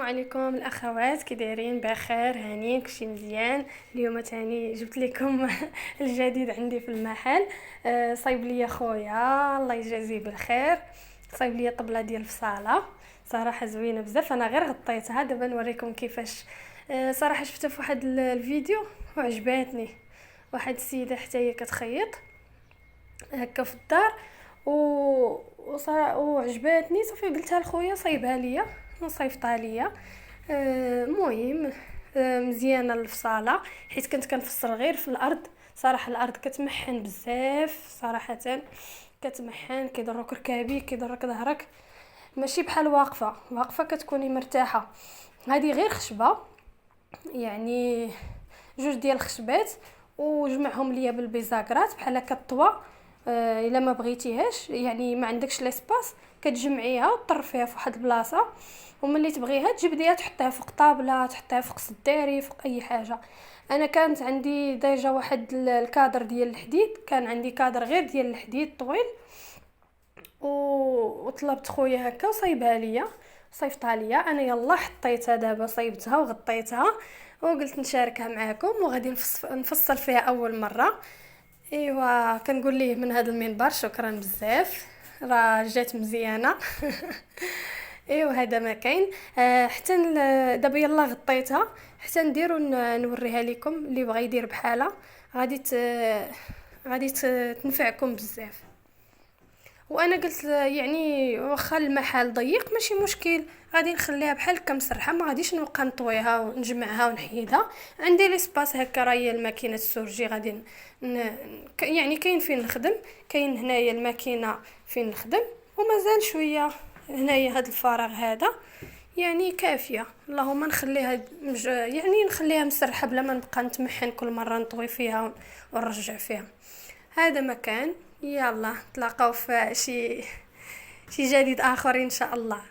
عليكم الاخوات، كي دايرين؟ بخير؟ هانيين؟ كلشي مزيان؟ اليوم تاني جبت لكم الجديد عندي في المحل. صايب لي خويا الله يجازيه بالخير، صايب لي طبله ديال الفصاله، صراحه زوينه بزاف. انا غير غطيتها، دابا نوريكم كيفاش. صراحه شفتها في واحد الفيديو وعجباتني، واحد السيده حتى هي كتخيط هكا في الدار و وعجباتني. صافي قلتها لخويا صايبها ليا وصيفطها ليا. المهم مزيانه الفصاله، حيت كنت كنفصل غير في الارض. صراحه الارض كتمحن بزاف صراحه، كتمحن كيضرك ركابي كيضرك ظهرك، ماشي بحال واقفه كتكوني مرتاحه. هذه غير خشبه، يعني جوج ديال الخشبات وجمعهم ليا بالبيزاكرات بحال هكا الطوا. الا ما بغيتيهاش، يعني ما عندكش ليسباس، كتجمعيها وطرفيها في واحد البلاصه، وملي تبغيها تجبديها تحطيها فوق طابله، تحطيها فوق الداري، فوق اي حاجه. انا كانت عندي ديجا واحد الكادر ديال الحديد، كان عندي كادر غير ديال الحديد طويل وطلبت خويا هكا وصايبها ليا، صيفطها ليا. انا يلا حطيتها دابا، صايبتها وغطيتها وقلت نشاركها معكم، وغادي نفصل فيها اول مره. ايوا كنقول ليه من هذا المنبر شكرا بزاف، راه جات مزيانه. ايوا هذا ما كاين. حتى دابا يلا غطيتها حتى نديرو نوريها لكم. اللي بغى يدير بحالها غادي تنفعكم بزاف. وانا قلت يعني واخا المحل ضيق ماشي مشكل، غادي نخليها بحال هكا مسرحه، ما غاديش نبقى نطويها ونجمعها ونحيدها. عندي لي سباس هكا، راهي الماكينه السورجي غادي يعني كاين فين نخدم، كاين هنايا الماكينه فين نخدم، ومازال شويه هنايا هاد الفراغ هذا، يعني كافيه. اللهم نخليها يعني نخليها مسرحه بلا ما نبقى نتمحن كل مره نطوي فيها ونرجع فيها. هذا مكان. يلا نتلاقاو في شي جديد اخر ان شاء الله.